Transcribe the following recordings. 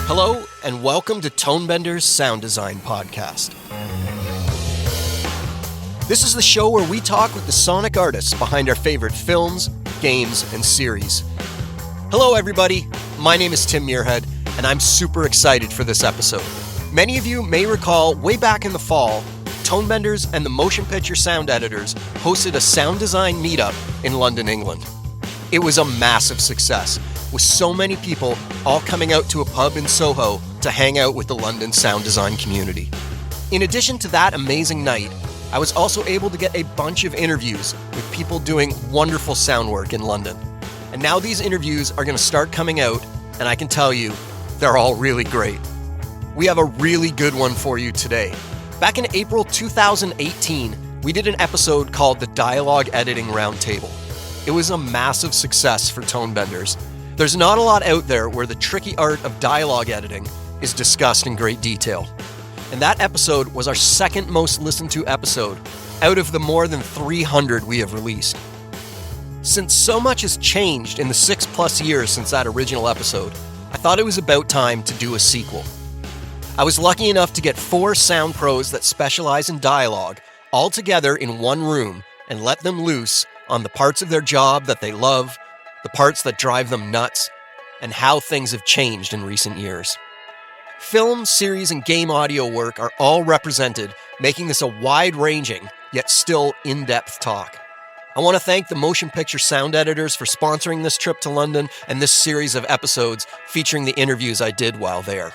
Hello, and welcome to Tonebender's Sound Design Podcast. This is the show where we talk with the sonic artists behind our favorite films, games, and series. Hello, everybody. My name is Tim Muirhead, and I'm super excited for this episode. Many of you may recall way back in the fall, Tonebenders and the Motion Picture Sound Editors hosted a sound design meetup in London, England. It was a massive success, with so many people all coming out to a pub in Soho to hang out with the London sound design community. In addition to that amazing night, I was also able to get a bunch of interviews with people doing wonderful sound work in London. And now these interviews are going to start coming out, and I can tell you, they're all really great. We have a really good one for you today. Back in April 2018, we did an episode called the Dialog Editing Roundtable. It was a massive success for Tonebenders. There's not a lot out there where the tricky art of dialogue editing is discussed in great detail. And that episode was our second most listened to episode out of the more than 300 we have released. Since so much has changed in the 6+ years since that original episode, I thought it was about time to do a sequel. I was lucky enough to get 4 sound pros that specialize in dialogue all together in one room and let them loose on the parts of their job that they love, the parts that drive them nuts, and how things have changed in recent years. Film, series, and game audio work are all represented, making this a wide-ranging, yet still in-depth talk. I want to thank the Motion Picture Sound Editors for sponsoring this trip to London and this series of episodes featuring the interviews I did while there.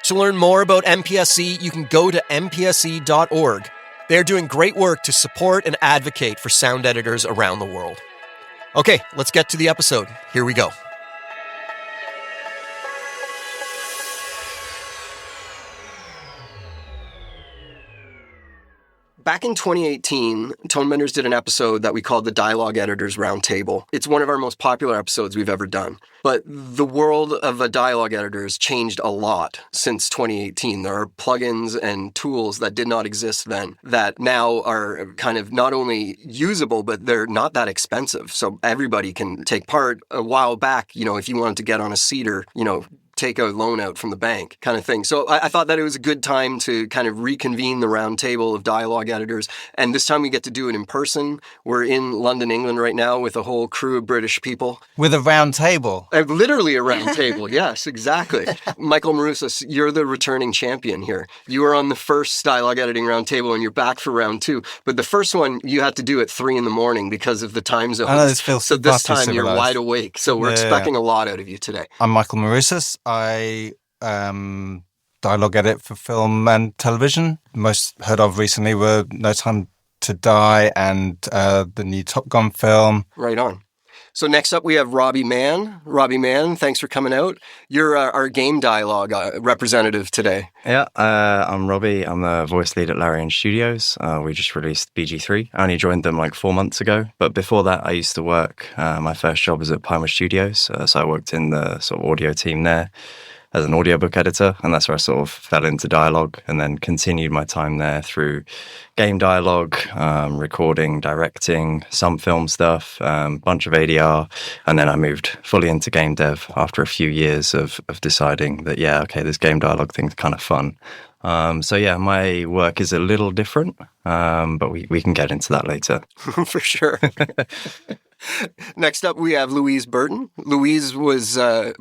To learn more about MPSE, you can go to mpse.org. They're doing great work to support and advocate for sound editors around the world. Okay, let's get to the episode. Here we go. Back in 2018, Tonebenders did an episode that we called the Dialog Editors Roundtable. It's one of our most popular episodes we've ever done. But the world of a dialogue editor has changed a lot since 2018. There are plugins and tools that did not exist then that now are kind of not only usable, but they're not that expensive. So everybody can take part. A while back, if you wanted to get on a seater, take a loan out from the bank kind of thing. So I thought that it was a good time to kind of reconvene the round table of dialogue editors. And this time we get to do it in person. We're in London, England right now with a whole crew of British people. With a round table. Literally a round table. Yes, exactly. Michael Maroussas, you're the returning champion here. You were on the first dialogue editing round table and you're back for round 2. But the first one you had to do at 3 a.m. because of the time zones. I know this feels so this time civilized. You're wide awake. So we're expecting a lot out of you today. I'm Michael Maroussas. I dialogue edit for film and television. Most heard of recently were No Time to Die and the new Top Gun film. Right on. So next up we have Robbie Mann. Robbie Mann, thanks for coming out. You're our game dialogue representative today. Yeah, I'm Robbie. I'm the voice lead at Larian Studios. We just released BG3. I only joined them like 4 months ago. But before that, I used to work. My first job was at Pinewood Studios. So I worked in the sort of audio team there as an audiobook editor, and that's where I sort of fell into dialogue and then continued my time there through game dialogue, recording, directing, some film stuff, bunch of ADR, and then I moved fully into game dev after a few years of deciding that, this game dialogue thing's kind of fun. My work is a little different, but we can get into that later. For sure. Next up, we have Louise Burton. Louise was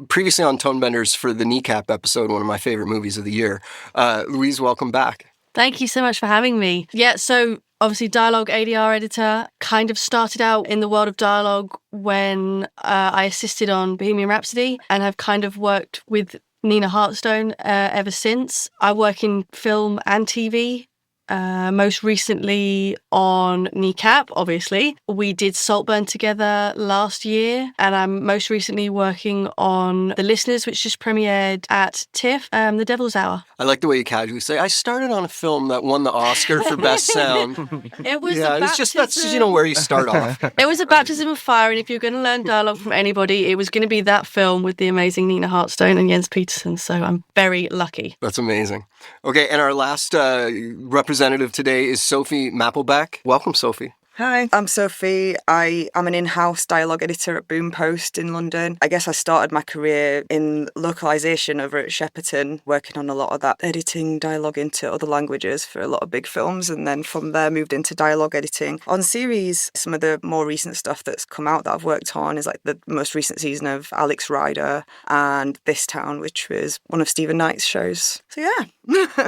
previously on Tonebenders for the Kneecap episode, one of my favorite movies of the year. Louise, welcome back. Thank you so much for having me. Yeah, so obviously dialogue ADR editor, kind of started out in the world of dialogue when I assisted on Bohemian Rhapsody and have kind of worked with Nina Hartstone ever since. I work in film and TV. Most recently on Kneecap, obviously. We did Saltburn together last year, and I'm most recently working on The Listeners, which just premiered at TIFF, The Devil's Hour. I like the way you casually say, I started on a film that won the Oscar for Best Sound. It was that's where you start off. It was a baptism of fire, and if you're going to learn dialogue from anybody, it was going to be that film with the amazing Nina Hartstone and Jens Petersen, so I'm very lucky. That's amazing. Okay, and our last representative today is Sophie Mappelbeck. Welcome, Sophie. Hi, I'm Sophie. I am an in-house dialogue editor at Boom Post in London. I guess I started my career in localisation over at Shepperton, working on a lot of that, editing dialogue into other languages for a lot of big films, and then from there moved into dialogue editing. On series, some of the more recent stuff that's come out that I've worked on is like the most recent season of Alex Rider and This Town, which was one of Stephen Knight's shows. So yeah.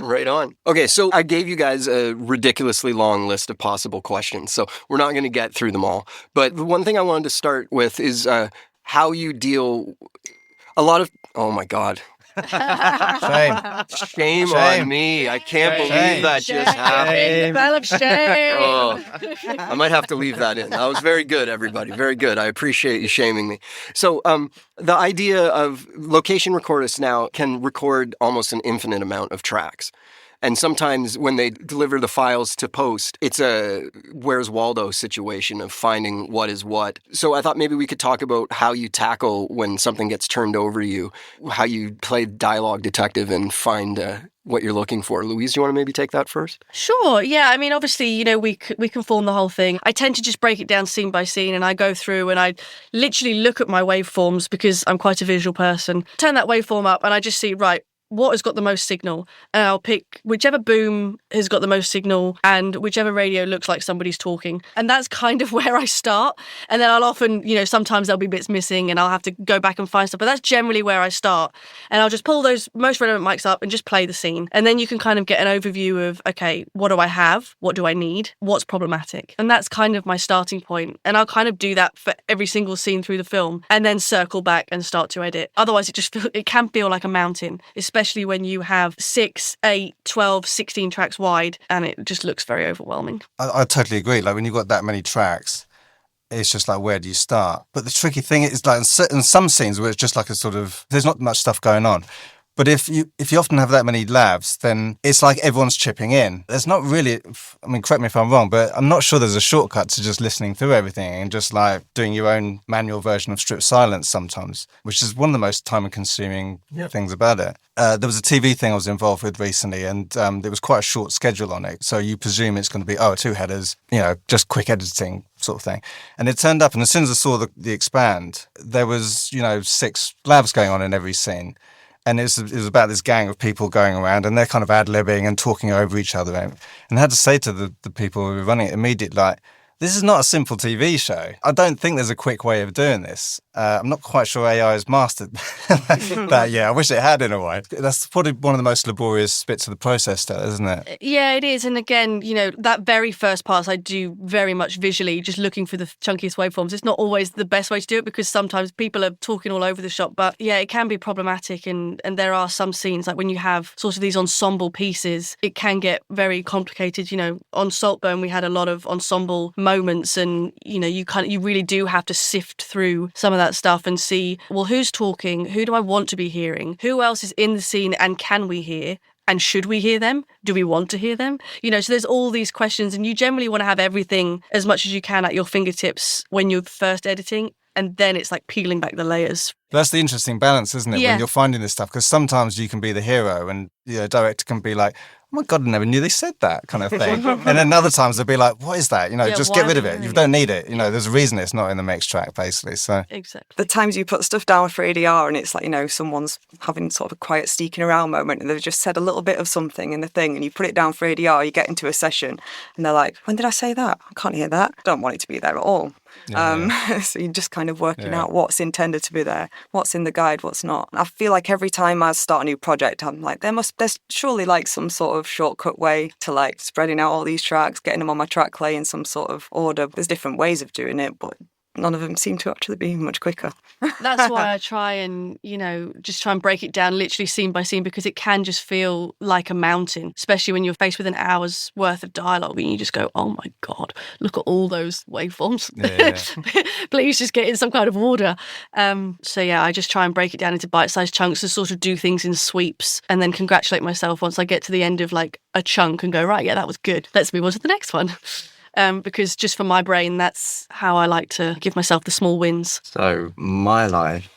Right on. Okay, so I gave you guys a ridiculously long list of possible questions, so we're not going to get through them all. But the one thing I wanted to start with is how you deal a lot of... Oh my God. Shame on me. I can't believe that just happened. Bell of shame. Oh, I might have to leave that in. That was very good, everybody. Very good. I appreciate you shaming me. So the idea of location recordists now can record almost an infinite amount of tracks. And sometimes when they deliver the files to post, it's a Where's Waldo situation of finding what is what. So I thought maybe we could talk about how you tackle when something gets turned over to you, how you play dialogue detective and find what you're looking for. Louise, do you want to maybe take that first? Sure. Yeah. I mean, obviously, we can form the whole thing. I tend to just break it down scene by scene, and I go through and I literally look at my waveforms because I'm quite a visual person. Turn that waveform up and I just see, right, what has got the most signal, and I'll pick whichever boom has got the most signal and whichever radio looks like somebody's talking, and that's kind of where I start. And then I'll often, sometimes there'll be bits missing and I'll have to go back and find stuff, but that's generally where I start. And I'll just pull those most relevant mics up and just play the scene, and then you can kind of get an overview of, okay, what do I have, what do I need, what's problematic, and that's kind of my starting point. And I'll kind of do that for every single scene through the film, and then circle back and start to edit. Otherwise it can feel like a mountain, especially when you have 6, 8, 12, 16 tracks wide, and it just looks very overwhelming. I totally agree. Like when you've got that many tracks, it's just like, where do you start? But the tricky thing is, like in some scenes where it's just like a sort of, there's not much stuff going on. But if you often have that many labs, then it's like everyone's chipping in. There's not really, I mean, correct me if I'm wrong, but I'm not sure there's a shortcut to just listening through everything and just like doing your own manual version of stripped silence sometimes, which is one of the most time-consuming things about it. There was a TV thing I was involved with recently, and there was quite a short schedule on it. So you presume it's going to be, 2 headers, just quick editing sort of thing. And it turned up, and as soon as I saw the expand, there was, 6 labs going on in every scene. And it was about this gang of people going around, and they're kind of ad-libbing and talking over each other. And I had to say to the people who were running it immediately, like, this is not a simple TV show. I don't think there's a quick way of doing this. I'm not quite sure AI has mastered that yet. I wish it had in a way. That's probably one of the most laborious bits of the process still, isn't it? Yeah, it is. And again, that very first pass I do very much visually, just looking for the chunkiest waveforms. It's not always the best way to do it because sometimes people are talking all over the shop. But yeah, it can be problematic. And there are some scenes, like when you have sort of these ensemble pieces, it can get very complicated. On Saltburn, we had a lot of ensemble moments, and you really do have to sift through some of that stuff and see, well, who's talking, who do I want to be hearing, who else is in the scene, and can we hear, and should we hear them, do we want to hear them, so there's all these questions, and you generally want to have everything as much as you can at your fingertips when you're first editing, and then it's like peeling back the layers. That's the interesting balance, isn't it? Yeah. When you're finding this stuff, because sometimes you can be the hero and the director can be like, oh my God, I never knew they said that kind of thing. And then other times they'll be like, what is that? Just get rid of it. You don't need it. There's a reason it's not in the mix track, basically. So Exactly. The times you put stuff down for ADR and it's like, someone's having sort of a quiet sneaking around moment and they've just said a little bit of something in the thing and you put it down for ADR, you get into a session and they're like, when did I say that? I can't hear that. I don't want it to be there at all. So you're just kind of working out what's intended to be there, what's in the guide, what's not. I feel like every time I start a new project, I'm like, there's surely like some sort of shortcut way to like spreading out all these tracks, getting them on my track lay in some sort of order. There's different ways of doing it, but none of them seem to actually be much quicker. That's why I try and, just try and break it down literally scene by scene, because it can just feel like a mountain, especially when you're faced with an hour's worth of dialogue and you just go, oh my God, look at all those waveforms. Yeah. Please just get in some kind of order. I just try and break it down into bite-sized chunks and sort of do things in sweeps and then congratulate myself once I get to the end of like a chunk and go, right, yeah, that was good. Let's move on to the next one. Because just for my brain, that's how I like to give myself the small wins. So my life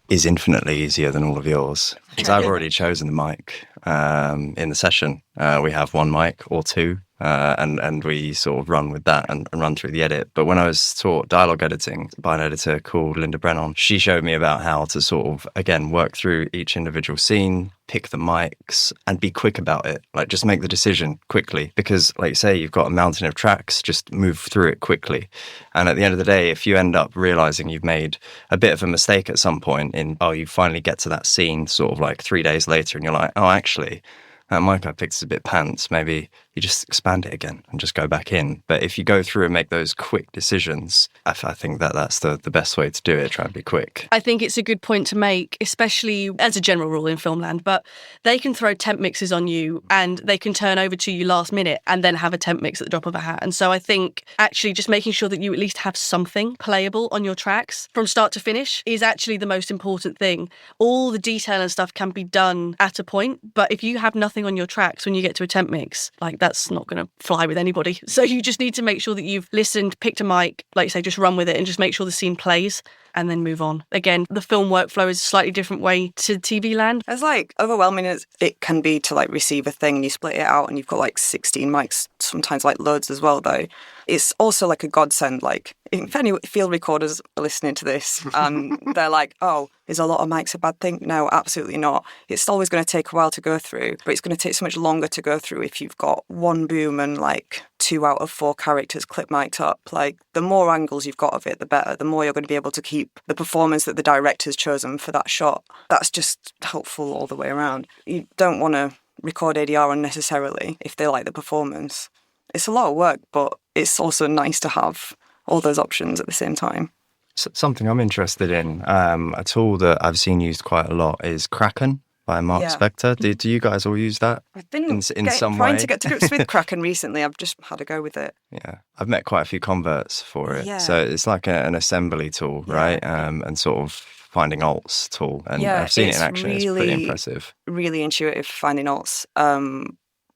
is infinitely easier than all of yours because I've already chosen the mic in the session. We have 1 mic or 2 and we sort of run with that and run through the edit. But when I was taught dialogue editing by an editor called Linda Brennan, she showed me about how to sort of, again, work through each individual scene, pick the mics and be quick about it. Like, just make the decision quickly, because like say you've got a mountain of tracks, just move through it quickly. And at the end of the day, if you end up realizing you've made a bit of a mistake at some point you finally get to that scene sort of like 3 days later and you're like, oh, actually, that mic I picked is a bit pants. Maybe you just expand it again and just go back in. But if you go through and make those quick decisions, I think that's the best way to do it. Try and be quick. I think it's a good point to make, especially as a general rule in Filmland, but they can throw temp mixes on you and they can turn over to you last minute and then have a temp mix at the drop of a hat. And so I think actually just making sure that you at least have something playable on your tracks from start to finish is actually the most important thing. All the detail and stuff can be done at a point, but if you have nothing on your tracks when you get to a temp mix, like, that's not going to fly with anybody. So you just need to make sure that you've listened, picked a mic, like you say, just run with it and just make sure the scene plays and then move on. Again, the film workflow is a slightly different way to TV land. As like overwhelming as it can be to like receive a thing and you split it out and you've got like 16 mics, sometimes like loads as well though, it's also like a godsend. Like, if any field recorders are listening to this and they're like, oh, is a lot of mics a bad thing? No, absolutely not. It's always going to take a while to go through, but it's going to take so much longer to go through if you've got one boom and like 2 out of 4 characters clip mic'd up. Like, the more angles you've got of it, the better. The more you're going to be able to keep the performance that the director's chosen for that shot. That's just helpful all the way around. You don't want to record ADR unnecessarily if they like the performance. It's a lot of work, but it's also nice to have all those options at the same time. Something I'm interested in, a tool that I've seen used quite a lot is Kraken by Mark Spector. Do you guys all use that? I've been in some trying way? to get to grips with Kraken recently. I've just had a go with it. Yeah, I've met quite a few converts for it. Yeah. So it's like an assembly tool, right? And sort of finding alts tool. And I've seen it in action. It's pretty impressive. Really intuitive finding alts.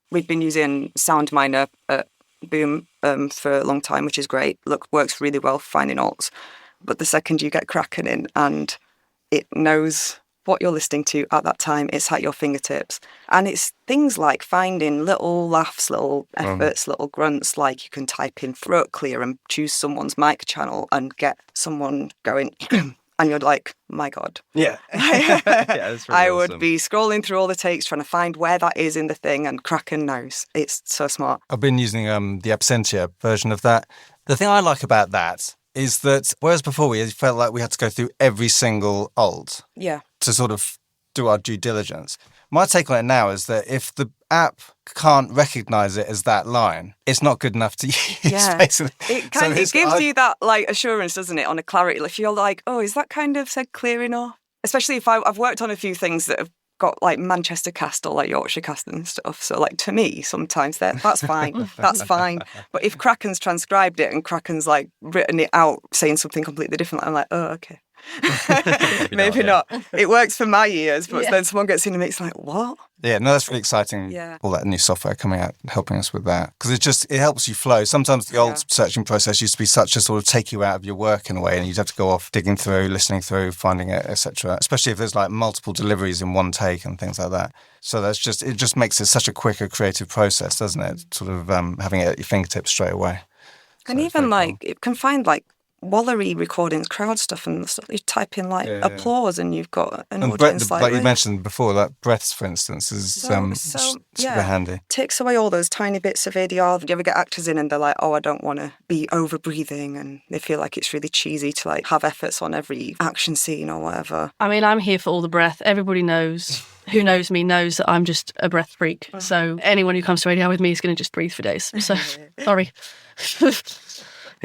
We've been using SoundMiner at Boom for a long time, which is great. Works really well for finding alts. But the second you get Kraken in and it knows what you're listening to at that time, it's at your fingertips. And it's things like finding little laughs, little efforts, little grunts, like you can type in throat clear and choose someone's mic channel and get someone going and you're like, my God. Yeah. That's really I awesome. would be scrolling through all the takes trying to find where that is in the thing, and Kraken knows. It's so smart. I've been using the Absentia version of that. The thing I like about that is that whereas before we felt like we had to go through every single alt to sort of do our due diligence, my take on it now is that if the app can't recognise it as that line, it's not good enough to use, basically. It gives you that like assurance, doesn't it, on a clarity. If you're like, oh, is that kind of said clear enough? Especially if I've worked on a few things that have got like Manchester cast or like Yorkshire cast and stuff. So like to me, sometimes that's fine. That's fine. But if Kraken's transcribed it and Kraken's like written it out saying something completely different, I'm like, oh, okay. Maybe not. It works for my ears, but then someone gets in and it's like, what? Yeah, no, that's really exciting. Yeah. All that new software coming out, helping us with that. Because it helps you flow. Sometimes the old searching process used to be such a sort of take you out of your work in a way, and you'd have to go off digging through, listening through, finding it, etc. Especially if there's like multiple deliveries in one take and things like that. So it just makes it such a quicker creative process, doesn't it? Sort of having it at your fingertips straight away. And so even like, it can find like Wallery recordings, crowd stuff and stuff. You type in like applause and you've got an audience like you mentioned before, like breaths, for instance, is super handy. Takes away all those tiny bits of ADR. Do you ever get actors in and they're like, oh, I don't want to be over breathing, and they feel like it's really cheesy to like have efforts on every action scene or whatever. I mean, I'm here for all the breath. Everybody knows. Who knows me knows that I'm just a breath freak. So anyone who comes to ADR with me is going to just breathe for days. So sorry.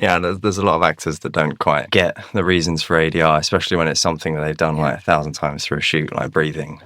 Yeah, there's a lot of actors that don't quite get the reasons for ADR, especially when it's something that they've done like 1,000 times through a shoot, like breathing.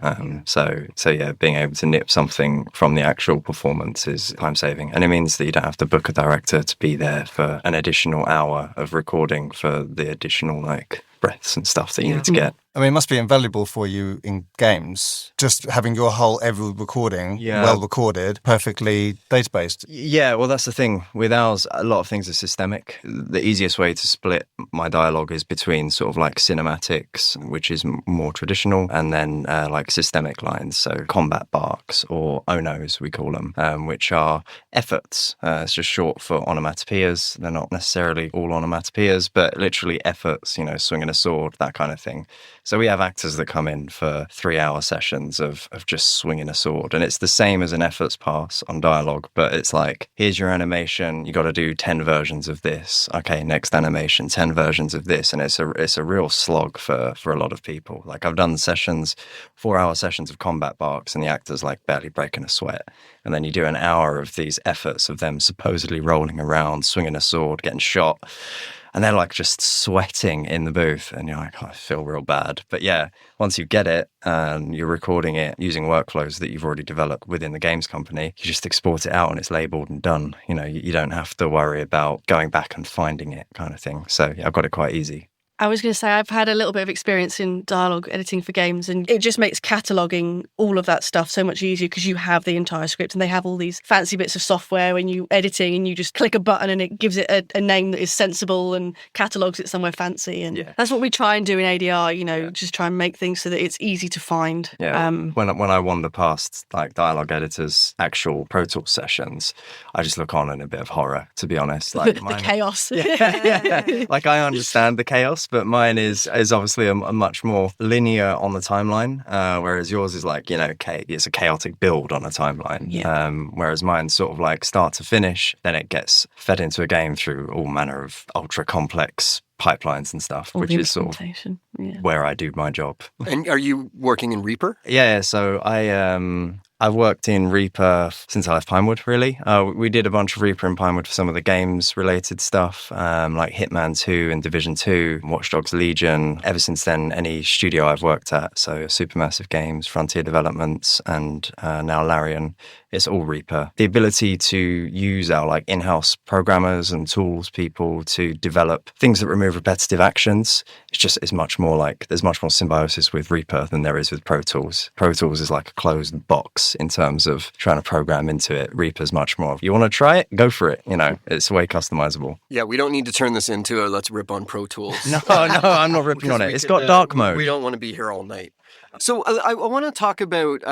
So yeah, being able to nip something from the actual performance is time saving. And it means that you don't have to book a director to be there for an additional hour of recording for the additional like breaths and stuff that you need to get. I mean, it must be invaluable for you in games, just having your every recording well recorded, perfectly databased. Yeah, well, that's the thing. With ours, a lot of things are systemic. The easiest way to split my dialogue is between sort of like cinematics, which is more traditional, and then like systemic lines, so combat barks or onos, we call them, which are efforts. It's just short for onomatopoeias. They're not necessarily all onomatopoeias, but literally efforts, swinging a sword, that kind of thing. So we have actors that come in for 3-hour sessions of just swinging a sword. And it's the same as an efforts pass on dialogue, but it's like, here's your animation. You got to do 10 versions of this. Okay, next animation, 10 versions of this. And it's a real slog for a lot of people. Like I've done sessions, 4-hour sessions of combat barks, and the actor's like barely breaking a sweat. And then you do an hour of these efforts of them supposedly rolling around, swinging a sword, getting shot. And they're like just sweating in the booth, and you're like, I feel real bad. But yeah, once you get it and you're recording it using workflows that you've already developed within the games company, you just export it out and it's labeled and done. You don't have to worry about going back and finding it, kind of thing. So yeah, I've got it quite easy. I was going to say, I've had a little bit of experience in dialogue editing for games, and it just makes cataloguing all of that stuff so much easier because you have the entire script and they have all these fancy bits of software when you editing and you just click a button and it gives it a name that is sensible and catalogues it somewhere fancy. And that's what we try and do in ADR, just try and make things so that it's easy to find. Yeah. When I wander past like dialogue editors' actual Pro Tools sessions, I just look on in a bit of horror, to be honest. Like the chaos. Yeah. Like I understand the chaos, but mine is obviously a much more linear on the timeline, whereas yours is like, it's a chaotic build on a timeline. Yeah. Whereas mine's sort of like start to finish, then it gets fed into a game through all manner of ultra complex pipelines and stuff, which is sort of where I do my job. And are you working in Reaper? Yeah, so I've worked in Reaper since I left Pinewood, really. We did a bunch of Reaper in Pinewood for some of the games-related stuff, like Hitman 2 and Division 2, Watch Dogs Legion. Ever since then, any studio I've worked at, so Supermassive Games, Frontier Developments, and now Larian, it's all Reaper. The ability to use our like in-house programmers and tools people to develop things that remove repetitive actions, it's much more like, there's much more symbiosis with Reaper than there is with Pro Tools. Pro Tools is like a closed box in terms of trying to program into it. Reaper's much more, you want to try it, go for it. It's way customizable. Yeah, we don't need to turn this into a let's rip on Pro Tools. No, I'm not ripping on it. It's got dark mode. We don't want to be here all night. So I want to talk about,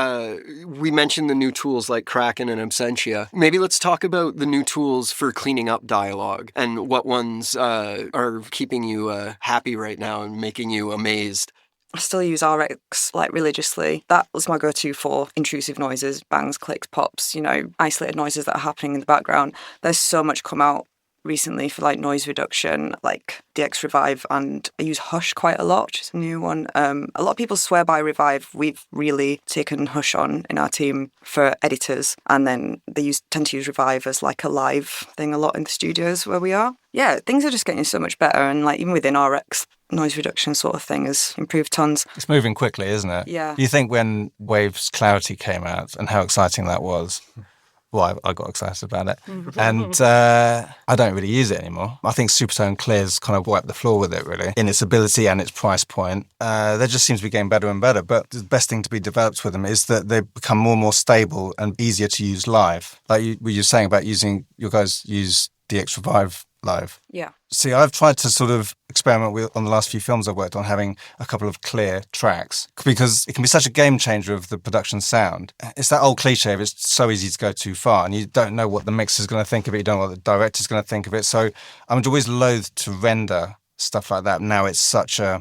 we mentioned the new tools like Kraken and Absentia. Maybe let's talk about the new tools for cleaning up dialogue and what ones are keeping you happy right now and making you amazed. I still use RX like religiously. That was my go-to for intrusive noises, bangs, clicks, pops, isolated noises that are happening in the background. There's so much come out recently for like noise reduction, like DX Revive, and I use Hush quite a lot, which is a new one. A lot of people swear by Revive. We've really taken Hush on in our team for editors, and then they tend to use Revive as like a live thing a lot in the studios where we are. Yeah, things are just getting so much better, and like even within RX, noise reduction sort of thing has improved tons. It's moving quickly, isn't it? Yeah. You think when Waves Clarity came out and how exciting that was? Well, I got excited about it. And I don't really use it anymore. I think Supertone Clear's kind of wiped the floor with it, really, in its ability and its price point. They just seems to be getting better and better. But the best thing to be developed with them is that they become more and more stable and easier to use live. Like you were saying about your guys use DX Revive live. Yeah. See, I've tried to sort of experiment with, on the last few films I've worked on, having a couple of clear tracks, because it can be such a game changer of the production sound. It's that old cliche of it's so easy to go too far and you don't know what the mixer's going to think of it, you don't know what the director's going to think of it. So I'm always loath to render stuff like that. Now it's such a,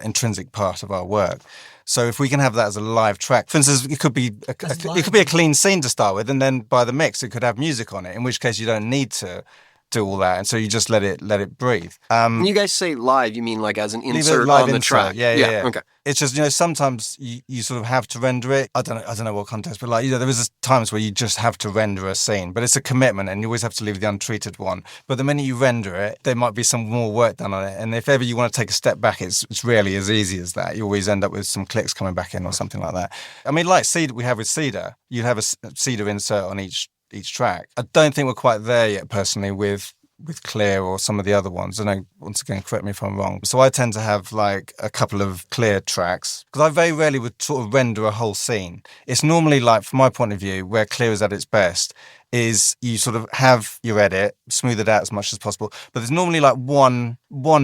intrinsic part of our work. So if we can have that as a live track, for instance, it could be a clean scene to start with, and then by the mix it could have music on it, in which case you don't need to do all that, and so you just let it breathe. When you guys say live, you mean like as an insert on the track? Yeah. Okay. It's just, sometimes you sort of have to render it. I don't know what context, but there is times where you just have to render a scene, but it's a commitment and you always have to leave the untreated one. But the minute you render it, there might be some more work done on it. And if ever you want to take a step back, it's rarely as easy as that. You always end up with some clicks coming back in or something like that. I mean, like Cedar, we have with Cedar, you have a Cedar insert on each track. I don't think we're quite there yet, personally, with with clear or some of the other ones. And once again, correct me if I'm wrong. So I tend to have like a couple of clear tracks because I very rarely would sort of render a whole scene. It's normally like, from my point of view, where clear is at its best is you sort of have your edit, smooth it out as much as possible. But there's normally like one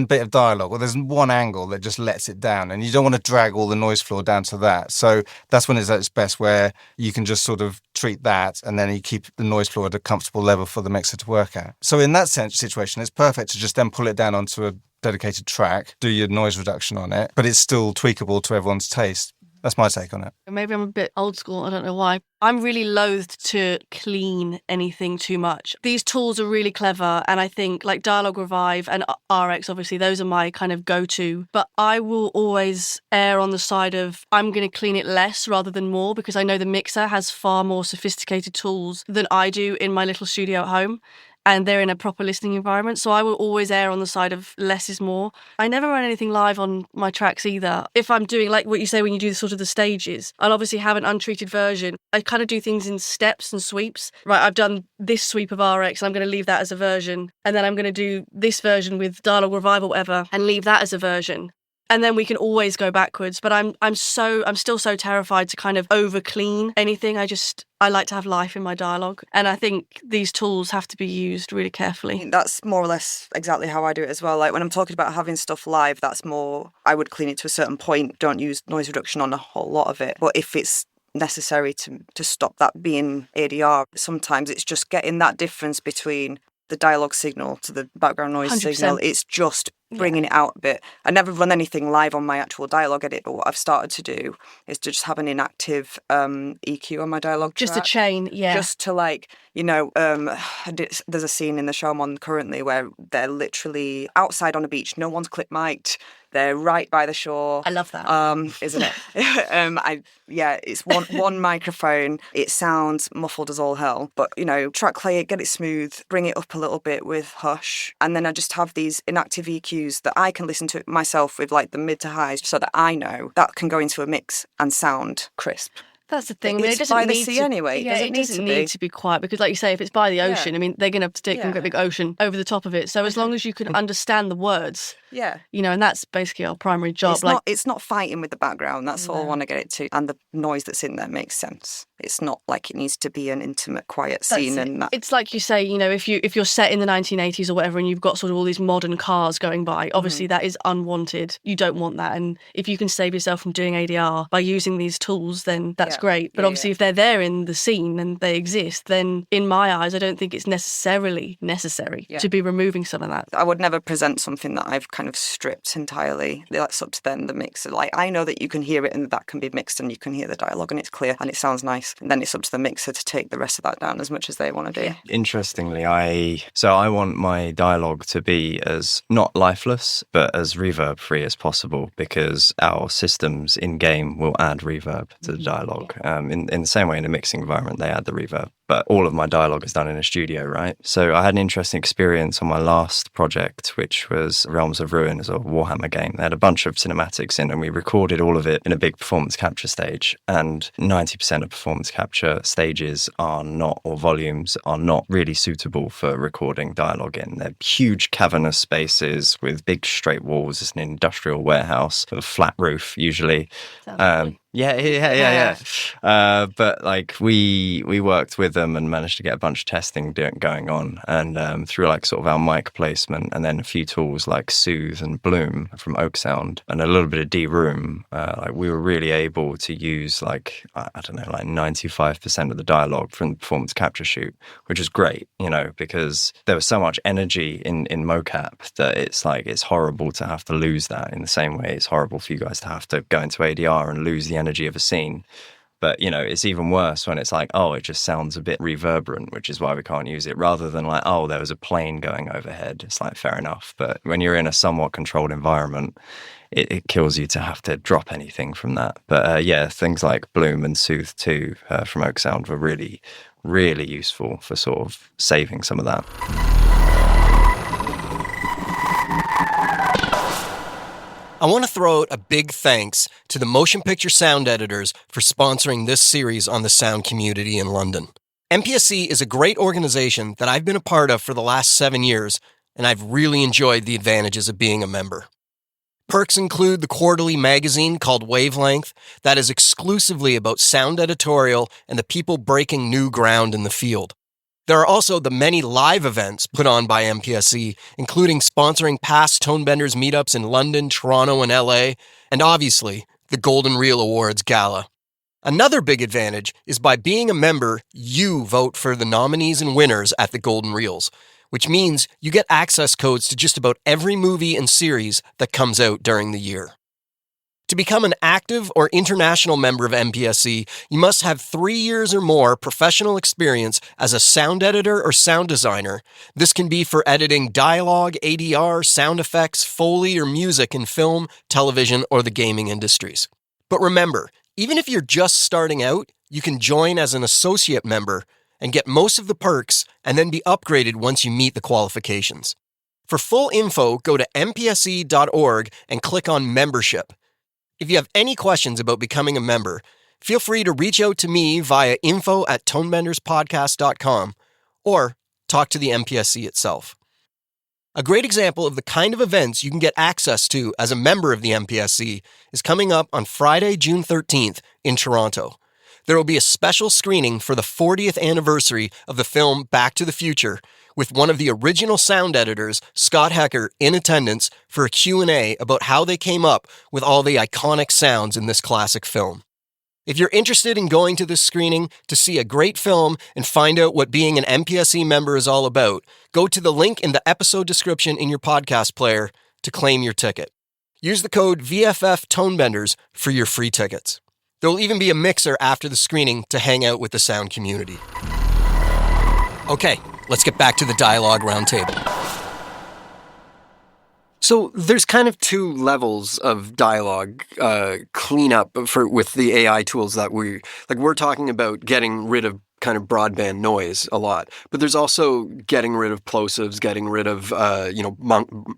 bit of dialogue, or there's one angle that just lets it down, and you don't want to drag all the noise floor down to that. So that's when it's at its best, where you can just sort of treat that, and then you keep the noise floor at a comfortable level for the mixer to work at. So in that situation, it's perfect to just then pull it down onto a dedicated track, do your noise reduction on it, but it's still tweakable to everyone's taste. That's my take on it. Maybe I'm a bit old school, I don't know why. I'm really loath to clean anything too much. These tools are really clever, and I think like Dialog Revive and RX, obviously, those are my kind of go-to. But I will always err on the side of I'm going to clean it less rather than more, because I know the mixer has far more sophisticated tools than I do in my little studio at home. And they're in a proper listening environment. So I will always err on the side of less is more. I never run anything live on my tracks either. If I'm doing like what you say when you do sort of the stages, I'll obviously have an untreated version. I kind of do things in steps and sweeps. Right, I've done this sweep of RX, and I'm going to leave that as a version. And then I'm going to do this version with Dialog Revive or whatever and leave that as a version. And then we can always go backwards. But I'm still so terrified to kind of over clean anything. I like to have life in my dialogue. And I think these tools have to be used really carefully. That's more or less exactly how I do it as well. Like when I'm talking about having stuff live, that's more, I would clean it to a certain point. Don't use noise reduction on a whole lot of it. But if it's necessary to stop that being ADR, sometimes it's just getting that difference between the dialogue signal to the background noise 100%. signal. It's just bringing it out a bit. I never run anything live on my actual dialogue edit, but what I've started to do is to just have an inactive EQ on my dialogue Just track. a chain, yeah. Just to like, there's a scene in the show I'm on currently where they're literally outside on a beach. No one's clip mic'd. They're right by the shore. I love that. Isn't it? It's one microphone. It sounds muffled as all hell. But, track play it, get it smooth, bring it up a little bit with hush. And then I just have these inactive EQs that I can listen to myself with like the mid to highs so that I know that can go into a mix and sound crisp. That's the thing. It's it doesn't by the need sea to, anyway. Yeah, it doesn't need to be quiet because, like you say, if it's by the ocean, I mean, they're going to stick a big ocean over the top of it. So as long as you can understand the words, and that's basically our primary job. It's not fighting with the background. That's all I want to get it to, and the noise that's in there makes sense. It's not like it needs to be an intimate, quiet scene. And that. It's like you say, if you're set in the 1980s or whatever, and you've got sort of all these modern cars going by, obviously that is unwanted. You don't want that, and if you can save yourself from doing ADR by using these tools, then that's great. But obviously, if they're there in the scene and they exist, then in my eyes, I don't think it's necessarily necessary to be removing some of that. I would never present something that I've kind of stripped entirely. That's up to them, the mixer. Like, I know that you can hear it and that can be mixed and you can hear the dialogue and it's clear and it sounds nice. And then it's up to the mixer to take the rest of that down as much as they want to do. Interestingly, I want my dialogue to be as not lifeless, but as reverb free as possible, because our systems in-game will add reverb to the dialogue. In the same way in a mixing environment, they add the reverb. But all of my dialogue is done in a studio, right? So I had an interesting experience on my last project, which was Realms of Ruin, as a Warhammer game. They had a bunch of cinematics in, and we recorded all of it in a big performance capture stage. And 90% of performance capture stages are not, or volumes are not really suitable for recording dialogue in. They're huge cavernous spaces with big straight walls. It's an industrial warehouse with a flat roof, usually. Yeah. But like we worked with them and managed to get a bunch of testing going on, and through like sort of our mic placement, and then a few tools like Soothe and Bloom from Oak Sound, and a little bit of D-Room, like we were really able to use like 95% of the dialogue from the performance capture shoot, which is great, because there was so much energy in mocap that it's horrible to have to lose that. In the same way, it's horrible for you guys to have to go into ADR and lose the energy of a scene. But, it's even worse when it's like, it just sounds a bit reverberant, which is why we can't use it, rather than like, there was a plane going overhead. It's like, fair enough. But when you're in a somewhat controlled environment, it kills you to have to drop anything from that. But things like Bloom and Soothe too from Oak Sound were really, really useful for sort of saving some of that. I want to throw out a big thanks to the motion picture sound editors for sponsoring this series on the sound community in London. MPSE is a great organization that I've been a part of for the last 7 years, and I've really enjoyed the advantages of being a member. Perks include the quarterly magazine called Wavelength that is exclusively about sound editorial and the people breaking new ground in the field. There are also the many live events put on by MPSE, including sponsoring past Tonebenders meetups in London, Toronto, and LA, and obviously, the Golden Reel Awards Gala. Another big advantage is by being a member, you vote for the nominees and winners at the Golden Reels, which means you get access codes to just about every movie and series that comes out during the year. To become an active or international member of MPSE, you must have 3 years or more professional experience as a sound editor or sound designer. This can be for editing dialogue, ADR, sound effects, Foley, or music in film, television, or the gaming industries. But remember, even if you're just starting out, you can join as an associate member and get most of the perks and then be upgraded once you meet the qualifications. For full info, go to mpse.org and click on Membership. If you have any questions about becoming a member, feel free to reach out to me via info@tonebenderspodcast.com or talk to the MPSE itself. A great example of the kind of events you can get access to as a member of the MPSE is coming up on Friday, June 13th in Toronto. There will be a special screening for the 40th anniversary of the film Back to the Future, with one of the original sound editors, Scott Hecker, in attendance for a Q&A about how they came up with all the iconic sounds in this classic film. If you're interested in going to this screening to see a great film and find out what being an MPSE member is all about, go to the link in the episode description in your podcast player to claim your ticket. Use the code VFF Tonebenders for your free tickets. There will even be a mixer after the screening to hang out with the sound community. Okay, let's get back to the Dialog Roundtable. So there's kind of two levels of dialogue cleanup with the AI tools that we're talking about getting rid of kind of broadband noise a lot, but there's also getting rid of plosives, getting rid of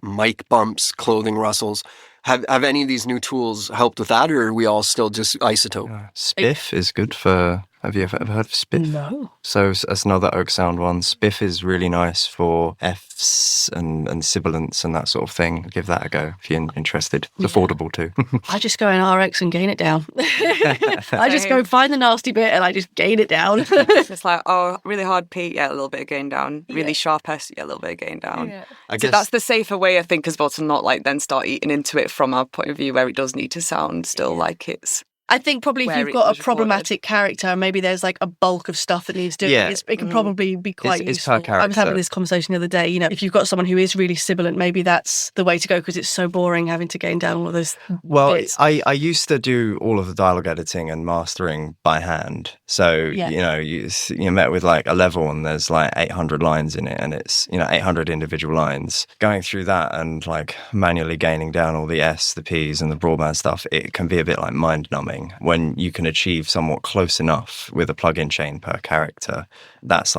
mic bumps, clothing rustles. Have any of these new tools helped with that, or are we all still just isotope? Spiff is good for... Have you ever heard of Spiff? No. So that's another Oak Sound one. Spiff is really nice for Fs and sibilants and that sort of thing. Give that a go if you're interested. It's affordable too. I just go in RX and gain it down. I just go find the nasty bit and I just gain it down. It's like, really hard P, yeah, a little bit of gain down. Really sharp S, yeah, a little bit of gain down. Yeah. I guess that's the safer way, I think, as well, to not then start eating into it from our point of view, where it does need to sound still like it's... I think probably if you've got a problematic character, maybe there's a bulk of stuff that needs doing. Yeah. It can probably be quite useful. It's per character. I was having this conversation the other day. If you've got someone who is really sibilant, maybe that's the way to go because it's so boring having to gain down all of those bits. I used to do all of the dialogue editing and mastering by hand. So, you met with a level and there's 800 lines in it and it's, 800 individual lines. Going through that and manually gaining down all the S, the Ps and the broadband stuff, it can be a bit mind-numbing. When you can achieve somewhat close enough with a plug-in chain per character, that's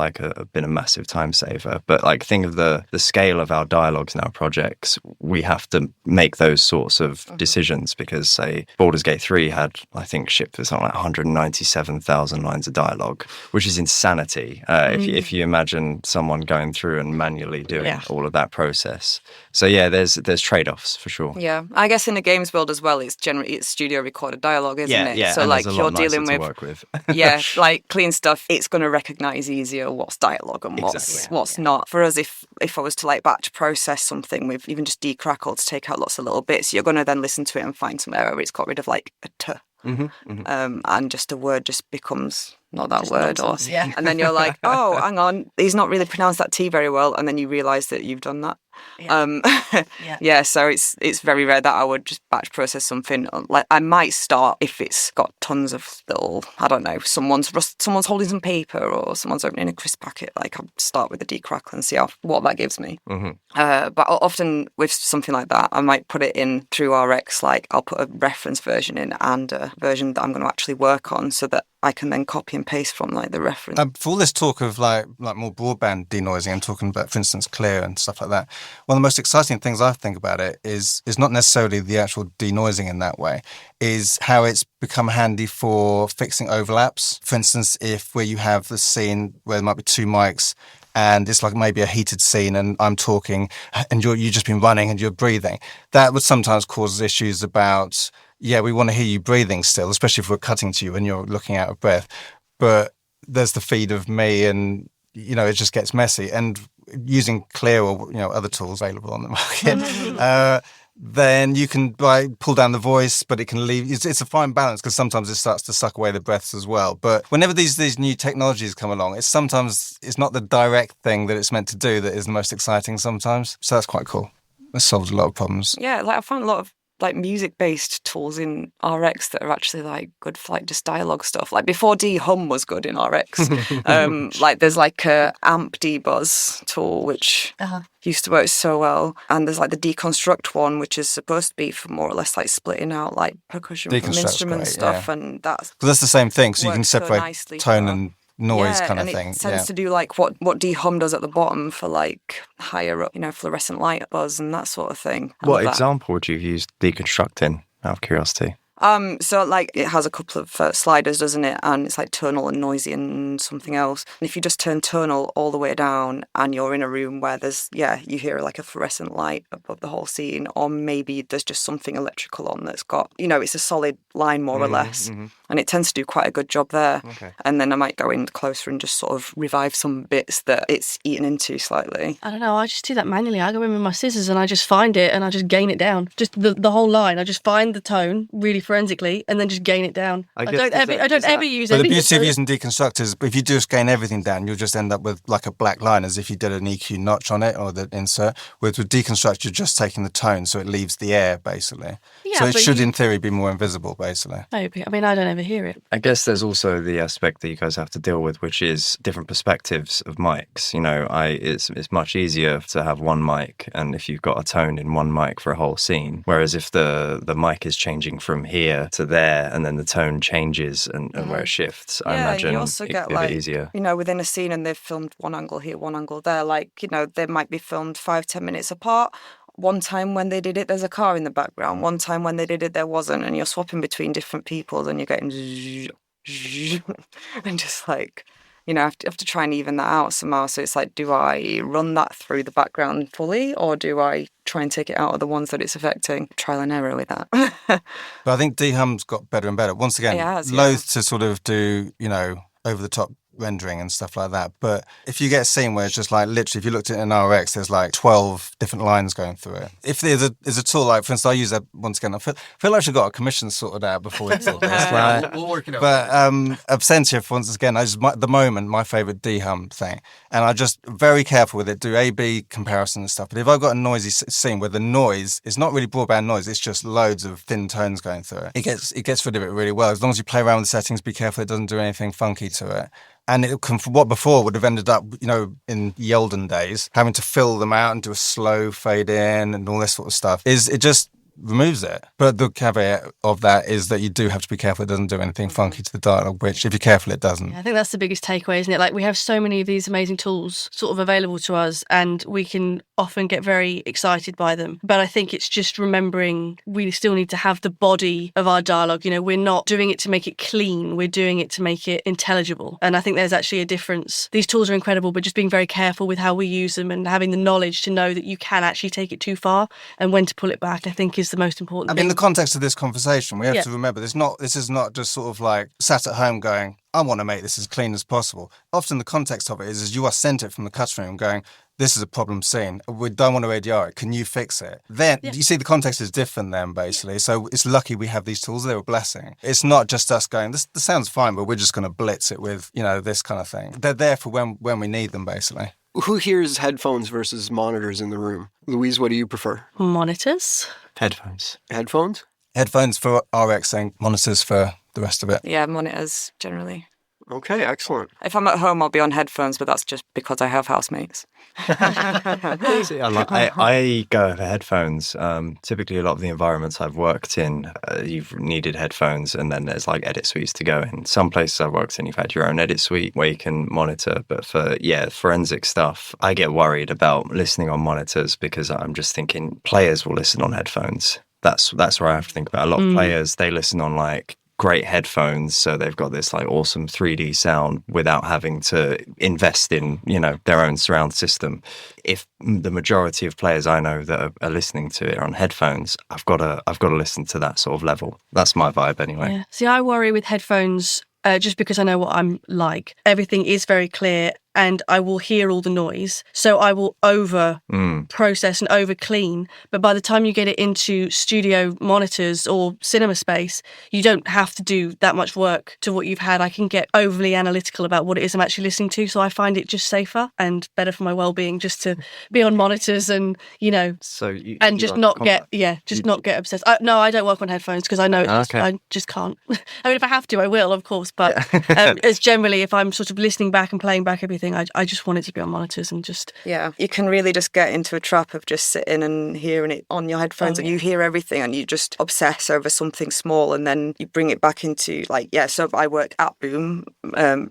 been a massive time saver. But think of the scale of our dialogues in our projects, we have to make those sorts of decisions because, say, Baldur's Gate 3 had, I think, shipped for something 197,000 lines of dialogue, which is insanity if you imagine someone going through and manually doing all of that process. So yeah, there's trade-offs for sure. Yeah, I guess in the games world as well, it's studio recorded dialogue, isn't it? Yeah, so you're dealing with clean stuff. It's going to recognise easier what's dialogue and what's not. For us, if I was to batch process something with even just decrackle to take out lots of little bits, you're going to then listen to it and find some error. It's got rid of a t. And just a word just becomes not that just word, and then you're like, oh, hang on, he's not really pronounced that T very well, and then you realise that you've done that. So it's very rare that I would just batch process something. I might start if it's got tons of little, I don't know, someone's holding some paper or someone's opening a crisp packet. I'll start with the decrackle and see what that gives me. But often with something like that, I might put it in through RX. I'll put a reference version in and a version that I'm going to actually work on, so that I can then copy and paste from like the reference. For all this talk of like more broadband denoising, I'm talking about, for instance, Clear and stuff like that. One of the most exciting things I think about it is not necessarily the actual denoising in that way, is how it's become handy for fixing overlaps. For instance, where you have the scene where there might be two mics and it's like maybe a heated scene and I'm talking and you've just been running and you're breathing. That would sometimes cause issues about, yeah, we want to hear you breathing still, especially if we're cutting to you and you're looking out of breath. But there's the feed of me and, it just gets messy. And using Clear or, other tools available on the market, then you can pull down the voice, but it can leave. It's a fine balance because sometimes it starts to suck away the breaths as well. But whenever these new technologies come along, it's not the direct thing that it's meant to do that is the most exciting sometimes. So that's quite cool. That solves a lot of problems. Yeah, like I found a lot of like music-based tools in RX that are actually like good for like just dialogue stuff. Like before D-Hum was good in RX. Like there's like a amp debuzz tool which used to work so well, and there's like the deconstruct one which is supposed to be for more or less like splitting out like percussion from instrument stuff, and that's the same thing. So you can separate so tone and noise kind of and thing. It tends to do like what D-Hum does at the bottom for like higher up, fluorescent light buzz and that sort of thing. What example would you use deconstructing, out of curiosity? So like it has a couple of sliders, doesn't it? And it's like tonal and noisy and something else. And if you just turn tonal all the way down and you're in a room where there's, you hear like a fluorescent light above the whole scene, or maybe there's just something electrical on that's got, it's a solid line more or less. Mm-hmm. And it tends to do quite a good job there. Okay. And then I might go in closer and just sort of revive some bits that it's eaten into slightly. I don't know, I just do that manually. I go in with my scissors and I just find it and I just gain it down. Just the whole line. I just find the tone really forensically and then just gain it down. I don't ever use it. But the beauty of using deconstruct is if you just gain everything down, you'll just end up with like a black line as if you did an EQ notch on it or the insert. With deconstruct, you're just taking the tone, so it leaves the air basically. Yeah, so it should, in theory, be more invisible basically. Maybe. I mean, I don't ever hear it. I guess there's also the aspect that you guys have to deal with, which is different perspectives of mics. It's much easier to have one mic, and if you've got a tone in one mic for a whole scene, whereas if the mic is changing from here to there, and then the tone changes and where it shifts, I imagine you also get a bit easier. Within a scene, and they've filmed one angle here, one angle there. They might be filmed 5-10 minutes apart. One time when they did it, there's a car in the background. One time when they did it, there wasn't. And you're swapping between different people and you're getting and just like, I have to try and even that out somehow. So it's like, do I run that through the background fully or do I try and take it out of the ones that it's affecting? Trial and error with that. But I think D-Hum's got better and better. Once again, loath to sort of do, over the top rendering and stuff like that. But if you get a scene where it's just like literally, if you looked at it in RX, there's like 12 different lines going through it. If there's a tool, like for instance, I use that once again. I feel like I've got a commission sorted out before we did this. We'll work it out. But Absentia, for once again, at the moment, my favourite D-Hum thing. And I just very careful with it, do A-B comparison and stuff. But if I've got a noisy scene where the noise is not really broadband noise, it's just loads of thin tones going through it, it gets rid of it really well. As long as you play around with the settings, be careful it doesn't do anything funky to it. And it can, what before would have ended up, in the olden days, having to fill them out and do a slow fade in and all this sort of stuff, it just removes it. But the caveat of that is that you do have to be careful it doesn't do anything funky to the dialogue, which if you're careful it doesn't. Yeah, I think that's the biggest takeaway, isn't it? Like we have so many of these amazing tools sort of available to us and we can often get very excited by them. But I think it's just remembering we still need to have the body of our dialogue. We're not doing it to make it clean, we're doing it to make it intelligible. And I think there's actually a difference. These tools are incredible, but just being very careful with how we use them and having the knowledge to know that you can actually take it too far and when to pull it back, I think is the most important thing. In the context of this conversation, we have to remember this is not just sort of like sat at home going, I want to make this as clean as possible. Often the context of it is you are sent it from the cutting room going, this is a problem scene. We don't want to ADR it. Can you fix it? Then, you see, the context is different then, basically. So it's lucky we have these tools. They're a blessing. It's not just us going, this sounds fine, but we're just going to blitz it with, this kind of thing. They're there for when we need them, basically. Who hears headphones versus monitors in the room? Louise, what do you prefer? Monitors. Headphones. Headphones? Headphones for RX and monitors for the rest of it. Yeah, monitors generally. Okay, excellent. If I'm at home, I'll be on headphones, but that's just because I have housemates. See, I go for headphones. Typically, a lot of the environments I've worked in, you've needed headphones, and then there's like edit suites to go in. Some places I've worked in, you've had your own edit suite where you can monitor. But for forensic stuff, I get worried about listening on monitors because I'm just thinking players will listen on headphones. That's where I have to think about. A lot of players, they listen on like great headphones, so they've got this like awesome 3D sound without having to invest in, their own surround system. If the majority of players I know that are listening to it are on headphones, I've got to listen to that sort of level. That's my vibe anyway. Yeah. See, I worry with headphones just because I know what I'm like. Everything is very clear and I will hear all the noise. So I will over process and over clean. But by the time you get it into studio monitors or cinema space, you don't have to do that much work to what you've had. I can get overly analytical about what it is I'm actually listening to. So I find it just safer and better for my well-being just to be on monitors and, not get obsessed. No, I don't work on headphones because I know I just can't. I mean, if I have to, I will, of course. But it's generally, if I'm sort of listening back and playing back everything, I just want it to be on monitors and just... Yeah, you can really just get into a trap of just sitting and hearing it on your headphones and you hear everything and you just obsess over something small and then you bring it back into so I work at Boom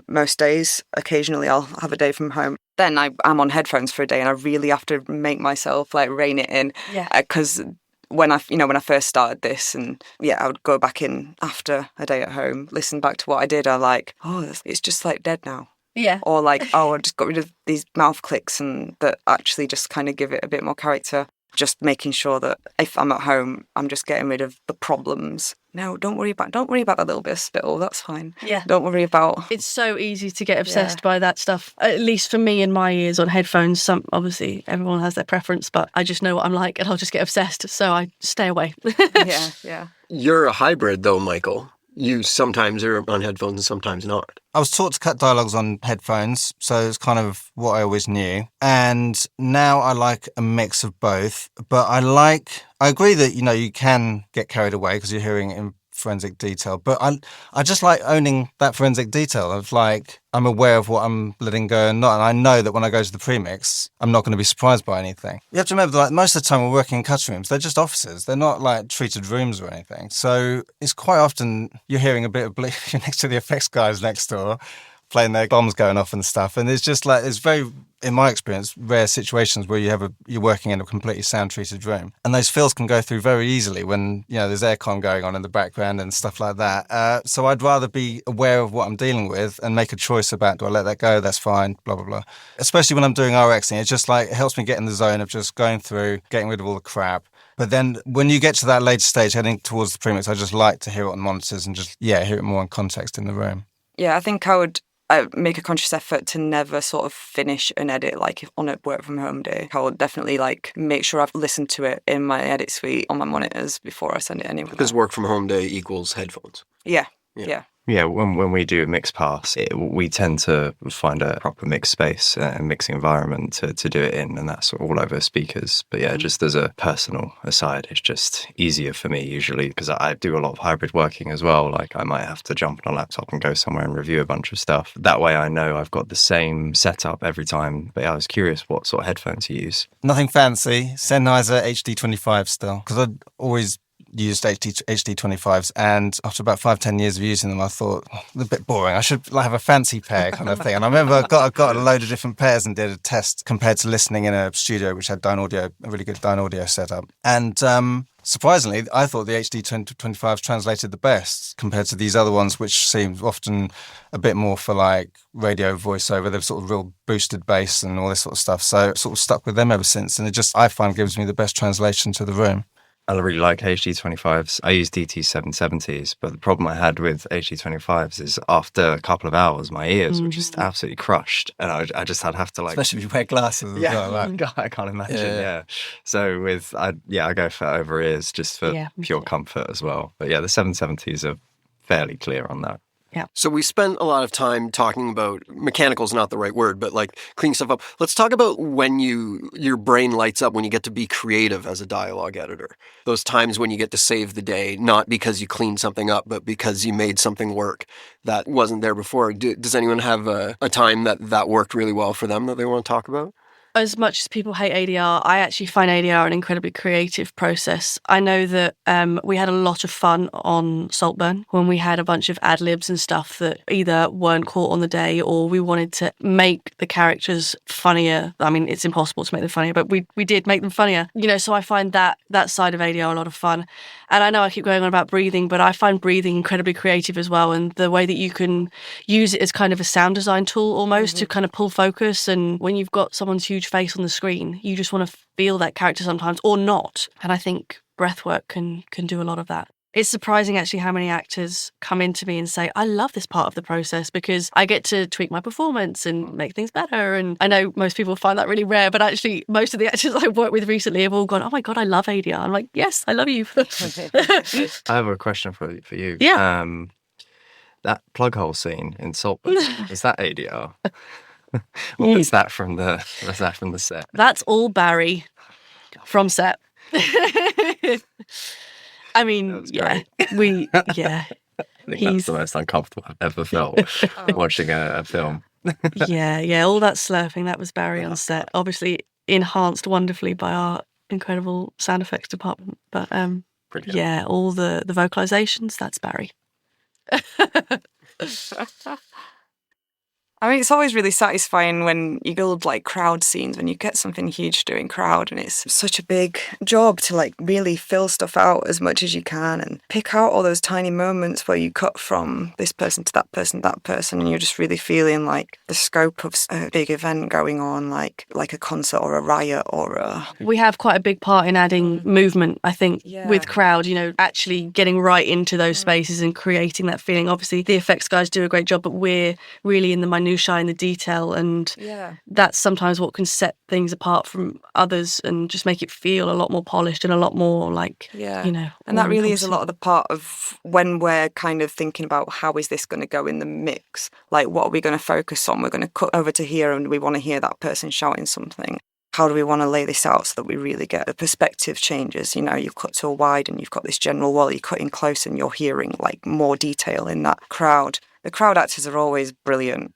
most days. Occasionally I'll have a day from home. Then I'm on headphones for a day and I really have to make myself rein it in. Yeah. Because when I first started this and I would go back in after a day at home, listen back to what I did. I'm like, it's just dead now. Yeah. Or I just got rid of these mouth clicks and that actually just kind of give it a bit more character. Just making sure that if I'm at home, I'm just getting rid of the problems. No, don't worry about that little bit of spittle. That's fine. Yeah. Don't worry about... It's so easy to get obsessed by that stuff. At least for me in my ears on headphones. Obviously everyone has their preference, but I just know what I'm like and I'll just get obsessed. So I stay away. Yeah. You're a hybrid though, Michael. You sometimes are on headphones and sometimes not. I was taught to cut dialogues on headphones, so it's kind of what I always knew. And now I like a mix of both. But I agree that, you can get carried away because you're hearing it in forensic detail. But I just like owning that forensic detail of I'm aware of what I'm letting go and not. And I know that when I go to the premix, I'm not going to be surprised by anything. You have to remember that most of the time we're working in cutting rooms, they're just offices. They're not treated rooms or anything. So it's quite often you're hearing a bit of bleep next to the effects guys next door playing their bombs going off and stuff. And it's just it's very, in my experience, rare situations where you're working in a completely sound-treated room. And those fills can go through very easily when, there's aircon going on in the background and stuff like that. So I'd rather be aware of what I'm dealing with and make a choice about, do I let that go? That's fine, blah, blah, blah. Especially when I'm doing RXing, it's just it helps me get in the zone of just going through, getting rid of all the crap. But then when you get to that later stage, heading towards the premix, I just like to hear it on monitors and just, hear it more in context in the room. Yeah, I think I make a conscious effort to never sort of finish an edit on a work from home day. I will definitely make sure I've listened to it in my edit suite on my monitors before I send it anywhere. Because work from home day equals headphones. Yeah. Yeah, when we do a mix pass, we tend to find a proper mix space and mixing environment to do it in, and that's all over speakers. But just as a personal aside, it's just easier for me usually because I do a lot of hybrid working as well. I might have to jump on a laptop and go somewhere and review a bunch of stuff. That way I know I've got the same setup every time. But I was curious what sort of headphones you use. Nothing fancy. Sennheiser HD25 still, because I'd always used HD25s, and after about 5-10 years of using them I thought a bit boring, I should have a fancy pair kind of thing. And I remember I got a load of different pairs and did a test compared to listening in a studio which had a really good Dyne Audio setup, and surprisingly I thought the HD25s translated the best compared to these other ones which seemed often a bit more for radio voiceover. They've sort of real boosted bass and all this sort of stuff, so sort of stuck with them ever since, and it just I find gives me the best translation to the room. I really like HD25s. I use DT770s, but the problem I had with HD25s is after a couple of hours, my ears were just absolutely crushed. And I just had to have to Especially if you wear glasses as well. God, I can't imagine, So I go for over ears just for pure comfort as well. But the 770s are fairly clear on that. Yeah. So we spent a lot of time talking about mechanical is not the right word, but like cleaning stuff up. Let's talk about when your brain lights up when you get to be creative as a dialogue editor. Those times when you get to save the day, not because you cleaned something up, but because you made something work that wasn't there before. Does anyone have a time that worked really well for them that they want to talk about? As much as people hate ADR, I actually find ADR an incredibly creative process. I know that we had a lot of fun on Saltburn when we had a bunch of ad-libs and stuff that either weren't caught on the day or we wanted to make the characters funnier. I mean, it's impossible to make them funnier, but we did make them funnier. So I find that side of ADR a lot of fun. And I know I keep going on about breathing, but I find breathing incredibly creative as well. And the way that you can use it as kind of a sound design tool almost to kind of pull focus. And when you've got someone's huge face on the screen, you just want to feel that character sometimes or not. And I think breath work can do a lot of that. It's surprising actually how many actors come into me and say, I love this part of the process because I get to tweak my performance and make things better. And I know most people find that really rare, but actually most of the actors I've worked with recently have all gone, oh my God, I love ADR. I'm like, yes, I love you. I have a question for you. Yeah. That plug hole scene in Saltburn, is that ADR? Was that from the set? That's all Barry from set. I mean, yeah, I think that's the most uncomfortable I've ever felt watching a film. yeah, all that slurping, that was Barry on set. Obviously enhanced wonderfully by our incredible sound effects department. But Brilliant. yeah, all the vocalizations, that's Barry. I mean, it's always really satisfying when you build like crowd scenes, when you get something huge doing crowd, and it's such a big job to like really fill stuff out as much as you can and pick out all those tiny moments where you cut from this person to that person, and you're just really feeling like the scope of a big event going on, like a concert or a riot or a... We have quite a big part in adding movement, I think, with crowd, actually getting right into those spaces and creating that feeling. Obviously, the effects guys do a great job, but we're really in the minutiae in the detail, and that's sometimes what can set things apart from others and just make it feel a lot more polished and a lot more like and that really is a lot of the part of when we're kind of thinking about how is this going to go in the mix, like what are we going to focus on. We're going to cut over to here and we want to hear that person shouting something. How do we want to lay this out so that we really get the perspective changes? You cut to a wide and you've got this general wall, you cut in close and you're hearing like more detail in that crowd. The crowd actors are always brilliant.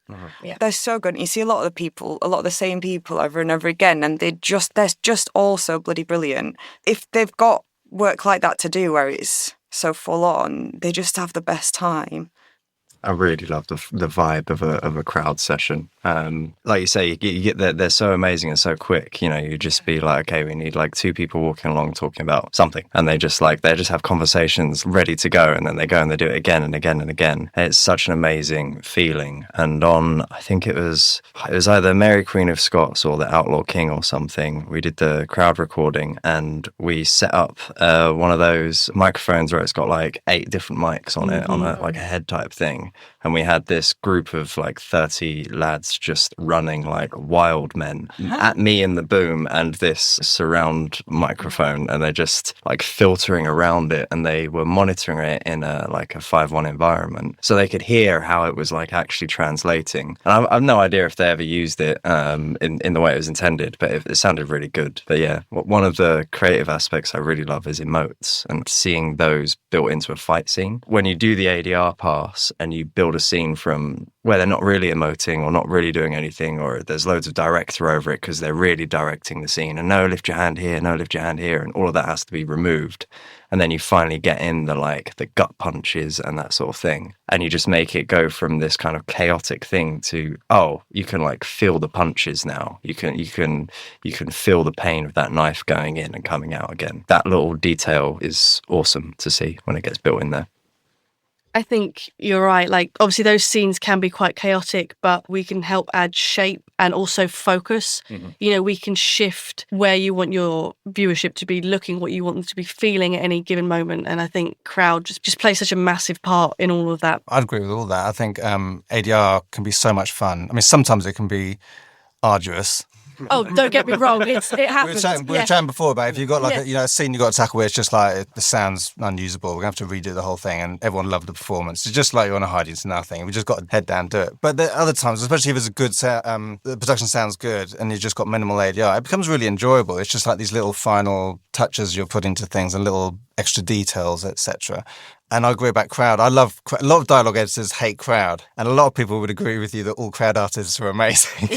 They're so good. And you see a lot of the same people over and over again, and they're just all so bloody brilliant. If they've got work like that to do where it's so full on, they just have the best time. I really love the vibe of a crowd session. Like you say, you get they're so amazing and so quick. You just be like, okay, we need like two people walking along talking about something, and they just have conversations ready to go, and then they go and they do it again and again and again. It's such an amazing feeling. And I think it was either Mary Queen of Scots or the Outlaw King or something. We did the crowd recording, and we set up one of those microphones where it's got like 8 different mics on it on a head type thing. And we had this group of like 30 lads just running like wild men at me in the boom and this surround microphone, and they're just like filtering around it, and they were monitoring it in a 5:1 environment so they could hear how it was like actually translating. And I've no idea if they ever used it in the way it was intended, but it sounded really good. But yeah, one of the creative aspects I really love is emotes, and seeing those built into a fight scene. When you do the ADR pass and you build a scene from where they're not really emoting or not really doing anything, or there's loads of director over it because they're really directing the scene, and no, lift your hand here, no, lift your hand here, and all of that has to be removed. And then you finally get in the gut punches and that sort of thing, and you just make it go from this kind of chaotic thing to, you can like feel the punches now. You can feel the pain of that knife going in and coming out again. That little detail is awesome to see when it gets built in there. I think you're right. Like, obviously those scenes can be quite chaotic, but we can help add shape and also focus. We can shift where you want your viewership to be looking, what you want them to be feeling at any given moment. And I think crowd just plays such a massive part in all of that. I'd agree with all that. I think ADR can be so much fun. I mean, sometimes it can be arduous, Oh, don't get me wrong. It We were happens. chatting before about if you've got like Yeah. a scene you've got to tackle where it's just like the sound's unusable, we're going to have to redo the whole thing, and everyone loved the performance. It's just like you're on a hiding to nothing. We just got to head down and do it. But the other times, especially if it's a good the production sounds good and you've just got minimal ADR, it becomes really enjoyable. It's just like these little final touches you're putting to things and little extra details, etc. And I agree about crowd. I love a lot of dialogue editors hate crowd, and a lot of people would agree with you that all crowd artists are amazing.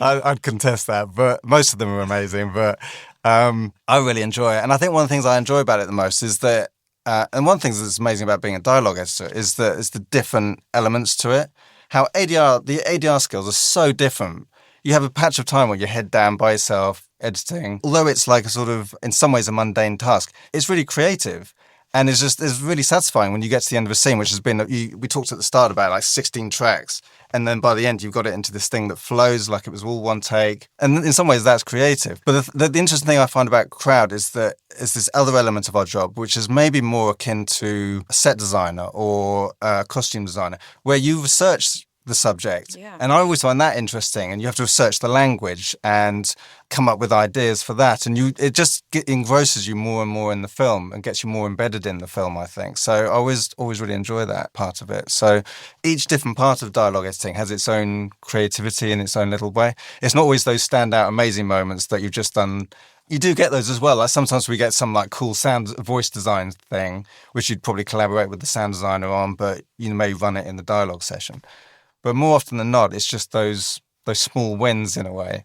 I'd contest that, but most of them are amazing. But I really enjoy it, and I think one of the things I enjoy about it the most is that, and one of the things that's amazing about being a dialogue editor is the different elements to it. How the ADR skills are so different. You have a patch of time where you're head down by yourself editing, although it's like a sort of, in some ways, a mundane task. It's really creative. And it's really satisfying when you get to the end of a scene, which has been, we talked at the start about like 16 tracks. And then by the end, you've got it into this thing that flows like it was all one take. And in some ways, that's creative. But the interesting thing I find about crowd is that is this other element of our job, which is maybe more akin to a set designer or a costume designer, where you research the subject. Yeah. And I always find that interesting. And you have to research the language and come up with ideas for that. And it just engrosses you more and more in the film and gets you more embedded in the film, I think. So I always really enjoy that part of it. So each different part of dialogue editing has its own creativity in its own little way. It's not always those standout amazing moments that you've just done. You do get those as well. Like sometimes we get some like cool voice design thing, which you'd probably collaborate with the sound designer on, but you may run it in the dialogue session. But more often than not, it's just those small wins in a way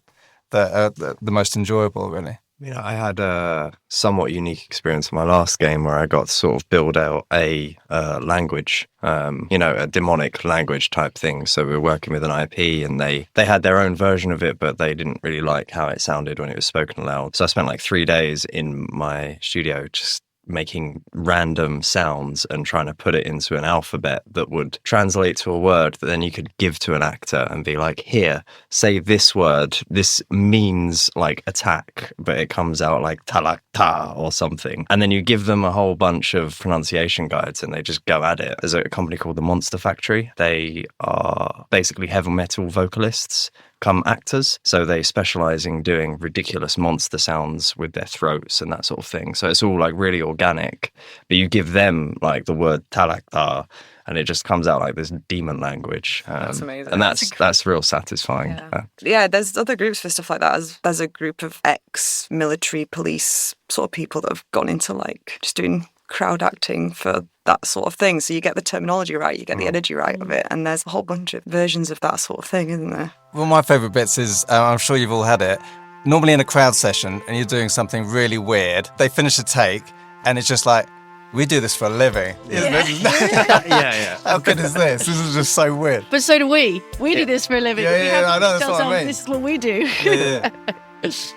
that are the most enjoyable, really. Yeah, I had a somewhat unique experience in my last game where I got to sort of build out a language, a demonic language type thing. So we were working with an IP and they had their own version of it, but they didn't really like how it sounded when it was spoken aloud. So I spent like 3 days in my studio just making random sounds and trying to put it into an alphabet that would translate to a word that then you could give to an actor and be like, here, say this word. This means like attack, but it comes out like talakta or something. And then you give them a whole bunch of pronunciation guides and they just go at it. There's a company called the Monster Factory. They are basically heavy metal vocalists come actors. So they specialize in doing ridiculous monster sounds with their throats and that sort of thing. So it's all like really organic, but you give them like the word talakta and it just comes out like this demon language. That's amazing. And that's real satisfying. Yeah, there's other groups for stuff like that. There's a group of ex-military police sort of people that have gone into like just doing crowd acting for that sort of thing. So you get the terminology right, you get the energy right of it, and there's a whole bunch of versions of that sort of thing, isn't there? One of my favourite bits is, I'm sure you've all had it, normally in a crowd session and you're doing something really weird, they finish a take and it's just like, we do this for a living. Yeah. How good is this? This is just so weird. But so do we. We do this for a living. Yeah, I know, that's what I mean. This is what we do. Yeah.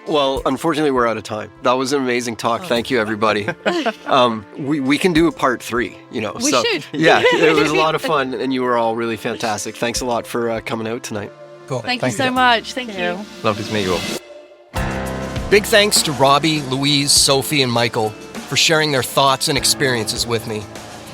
Well, unfortunately, we're out of time. That was an amazing talk. Thank you, everybody. We can do a part 3, We so, should. Yeah, it was a lot of fun, and you were all really fantastic. Thanks a lot for coming out tonight. Cool. Thank you so much. Thank you. Lovely to meet you all. Big thanks to Robbie, Louise, Sophie, and Michael for sharing their thoughts and experiences with me.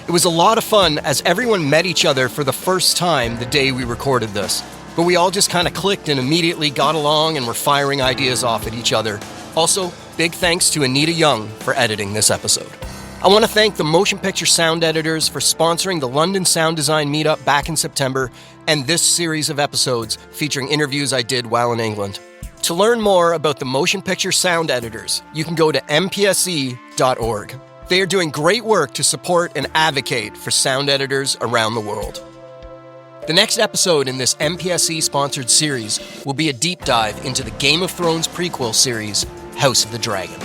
It was a lot of fun as everyone met each other for the first time the day we recorded this. But we all just kind of clicked and immediately got along and were firing ideas off at each other. Also, big thanks to Anita Young for editing this episode. I want to thank the Motion Picture Sound Editors for sponsoring the London Sound Design Meetup back in September and this series of episodes featuring interviews I did while in England. To learn more about the Motion Picture Sound Editors, you can go to MPSE.org. They are doing great work to support and advocate for sound editors around the world. The next episode in this MPSE-sponsored series will be a deep dive into the Game of Thrones prequel series, House of the Dragon.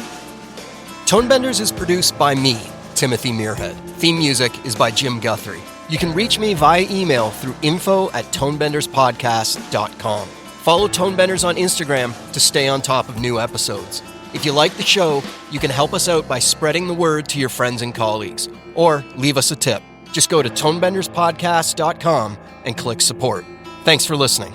Tonebenders is produced by me, Timothy Muirhead. Theme music is by Jim Guthrie. You can reach me via email through info@tonebenderspodcast.com. Follow Tonebenders on Instagram to stay on top of new episodes. If you like the show, you can help us out by spreading the word to your friends and colleagues, or leave us a tip. Just go to tonebenderspodcast.com and click support. Thanks for listening.